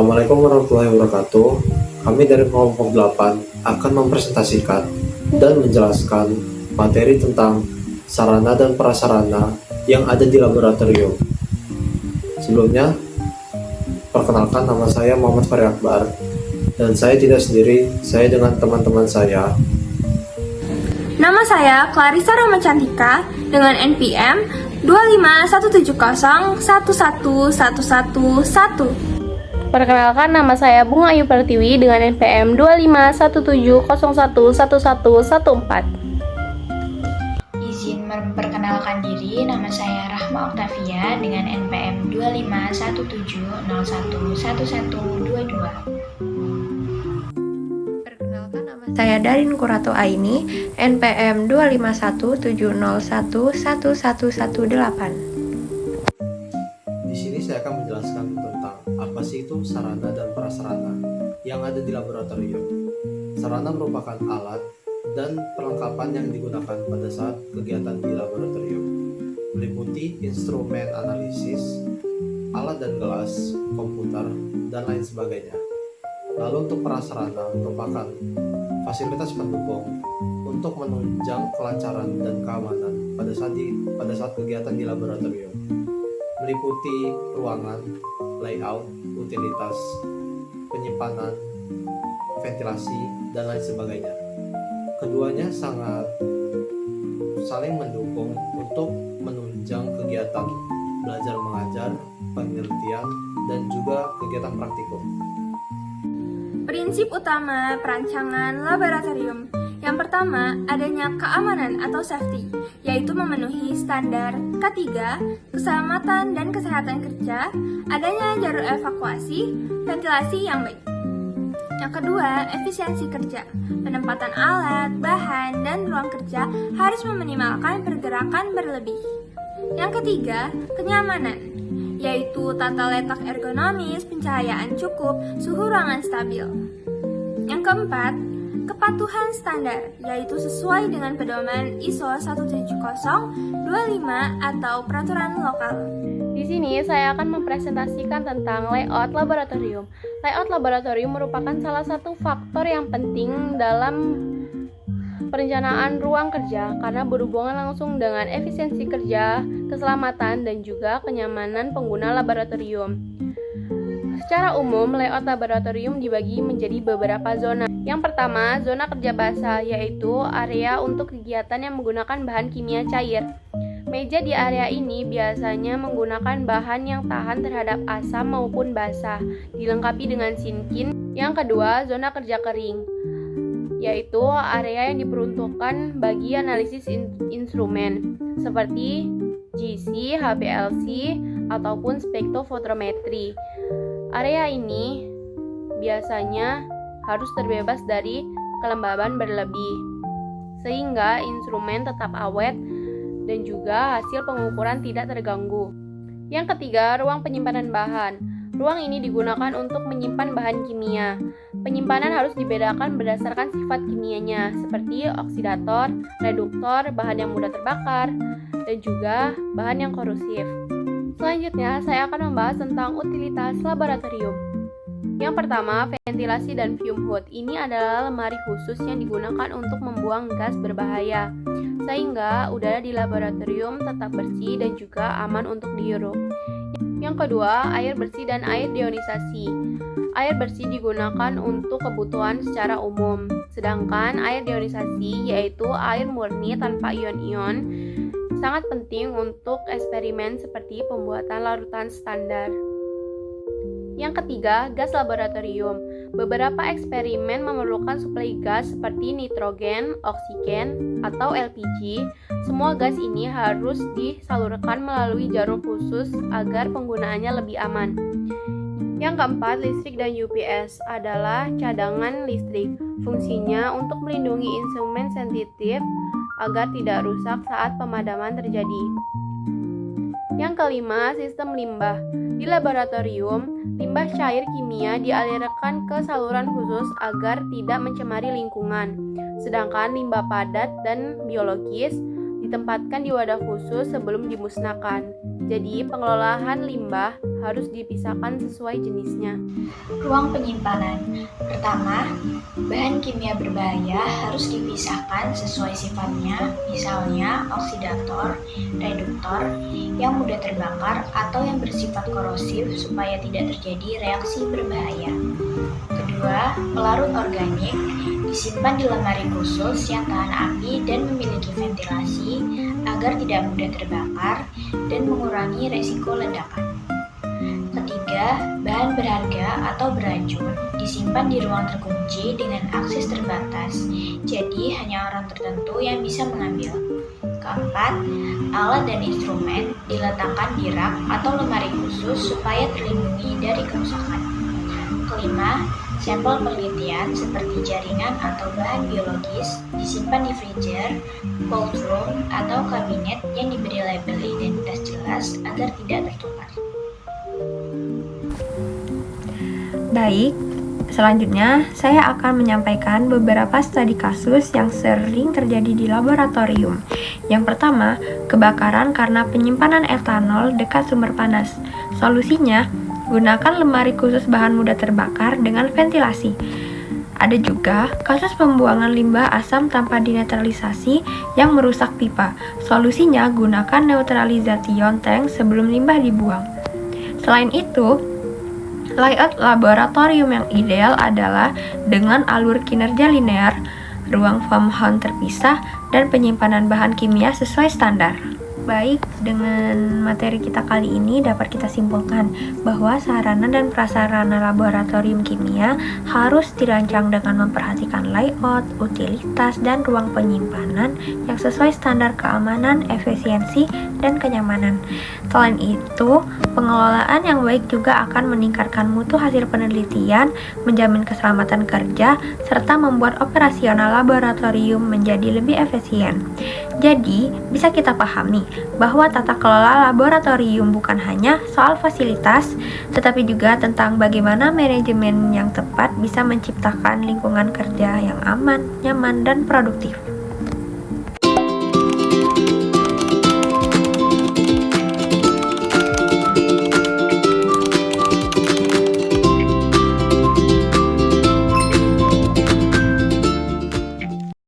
Assalamualaikum warahmatullahi wabarakatuh. Kami dari kelompok 8 akan mempresentasikan dan menjelaskan materi tentang sarana dan prasarana yang ada di laboratorium. Sebelumnya, perkenalkan, nama saya Muhammad Fahri Akbar, dan saya tidak sendiri, saya dengan teman-teman saya. Nama saya Clarissa Roma Cantika dengan NPM 25170111111. Perkenalkan, nama saya Bunga Ayu Pertiwi dengan NPM 25170111114. Izin memperkenalkan diri, nama saya Rahma Oktavia dengan NPM 25170111122. Perkenalkan, nama saya Darin Kurato Aini, NPM 25170111118. Di sini saya akan menjelaskan tentang apa sih itu sarana dan prasarana yang ada di laboratorium. Sarana merupakan alat dan perlengkapan yang digunakan pada saat kegiatan di laboratorium, meliputi instrumen analisis, alat dan gelas, komputer, dan lain sebagainya. Lalu untuk prasarana merupakan fasilitas pendukung untuk menunjang kelancaran dan keamanan pada saat kegiatan di laboratorium, meliputi ruangan, layout, utilitas, penyimpanan, ventilasi, dan lain sebagainya. Keduanya sangat saling mendukung untuk menunjang kegiatan belajar mengajar, penelitian, dan juga kegiatan praktikum. Prinsip utama perancangan laboratorium. Yang pertama, adanya keamanan atau safety, yaitu memenuhi standar K3, keselamatan dan kesehatan kerja, adanya jalur evakuasi, ventilasi yang baik. Yang kedua, efisiensi kerja. Penempatan alat, bahan, dan ruang kerja harus meminimalkan pergerakan berlebih. Yang ketiga, kenyamanan, yaitu tata letak ergonomis, pencahayaan cukup, suhu ruangan stabil. Yang keempat, kepatuhan standar, yaitu sesuai dengan pedoman ISO 17025 atau peraturan lokal. Di sini saya akan mempresentasikan tentang layout laboratorium. Layout laboratorium merupakan salah satu faktor yang penting dalam perencanaan ruang kerja karena berhubungan langsung dengan efisiensi kerja, keselamatan, dan juga kenyamanan pengguna laboratorium. Secara umum, layout laboratorium dibagi menjadi beberapa zona. Yang pertama, zona kerja basah, yaitu area untuk kegiatan yang menggunakan bahan kimia cair. Meja di area ini biasanya menggunakan bahan yang tahan terhadap asam maupun basah, dilengkapi dengan sinkin. Yang kedua, zona kerja kering, yaitu area yang diperuntukkan bagi analisis instrumen seperti GC, HPLC, ataupun spektrofotometri. Area ini biasanya harus terbebas dari kelembaban berlebih, sehingga instrumen tetap awet dan juga hasil pengukuran tidak terganggu. Yang ketiga, ruang penyimpanan bahan. Ruang ini digunakan untuk menyimpan bahan kimia. Penyimpanan harus dibedakan berdasarkan sifat kimianya, seperti oksidator, reduktor, bahan yang mudah terbakar, dan juga bahan yang korosif. Selanjutnya, saya akan membahas tentang utilitas laboratorium. Yang pertama, ventilasi dan fume hood. Ini adalah lemari khusus yang digunakan untuk membuang gas berbahaya, sehingga udara di laboratorium tetap bersih dan juga aman untuk dihirup. Yang kedua, air bersih dan air deionisasi. Air bersih digunakan untuk kebutuhan secara umum, sedangkan air deionisasi, yaitu air murni tanpa ion-ion, sangat penting untuk eksperimen seperti pembuatan larutan standar. Yang ketiga, gas laboratorium. Beberapa eksperimen memerlukan suplai gas seperti nitrogen, oksigen, atau LPG. Semua gas ini harus disalurkan melalui jarum khusus agar penggunaannya lebih aman. Yang keempat, listrik dan UPS adalah cadangan listrik. Fungsinya untuk melindungi instrumen sensitif agar tidak rusak saat pemadaman terjadi. Yang kelima, sistem limbah. Di laboratorium, limbah cair kimia dialirkan ke saluran khusus agar tidak mencemari lingkungan. Sedangkan limbah padat dan biologis ditempatkan di wadah khusus sebelum dimusnahkan. Jadi, pengelolaan limbah harus dipisahkan sesuai jenisnya. Ruang penyimpanan. Pertama, bahan kimia berbahaya harus dipisahkan sesuai sifatnya, misalnya oksidator, reduktor, yang mudah terbakar atau yang bersifat korosif supaya tidak terjadi reaksi berbahaya. Kedua, pelarut organik disimpan di lemari khusus yang tahan api dan memiliki ventilasi agar tidak mudah terbakar dan mengurangi resiko ledakan. Ketiga, bahan berharga atau beracun disimpan di ruang terkunci dengan akses terbatas, jadi hanya orang tertentu yang bisa mengambil. Keempat, alat dan instrumen diletakkan di rak atau lemari khusus supaya terlindungi dari kerusakan. Kelima, sampel penelitian seperti jaringan atau bahan biologis disimpan di freezer, cold room, atau kabinet yang diberi label identitas jelas agar tidak tertukar. Baik, selanjutnya saya akan menyampaikan beberapa studi kasus yang sering terjadi di laboratorium. Yang pertama, kebakaran karena penyimpanan etanol dekat sumber panas. Solusinya, gunakan lemari khusus bahan mudah terbakar dengan ventilasi. Ada juga kasus pembuangan limbah asam tanpa dinetralisasi yang merusak pipa. Solusinya, gunakan neutralization tank sebelum limbah dibuang. Selain itu, layout laboratorium yang ideal adalah dengan alur kinerja linear, ruang farmhouse terpisah, dan penyimpanan bahan kimia sesuai standar. Baik, dengan materi kita kali ini dapat kita simpulkan bahwa sarana dan prasarana laboratorium kimia harus dirancang dengan memperhatikan layout, utilitas, dan ruang penyimpanan yang sesuai standar keamanan, efisiensi, dan kenyamanan. Selain itu, pengelolaan yang baik juga akan meningkatkan mutu hasil penelitian, menjamin keselamatan kerja, serta membuat operasional laboratorium menjadi lebih efisien. Jadi, bisa kita pahami bahwa tata kelola laboratorium bukan hanya soal fasilitas, tetapi juga tentang bagaimana manajemen yang tepat bisa menciptakan lingkungan kerja yang aman, nyaman, dan produktif.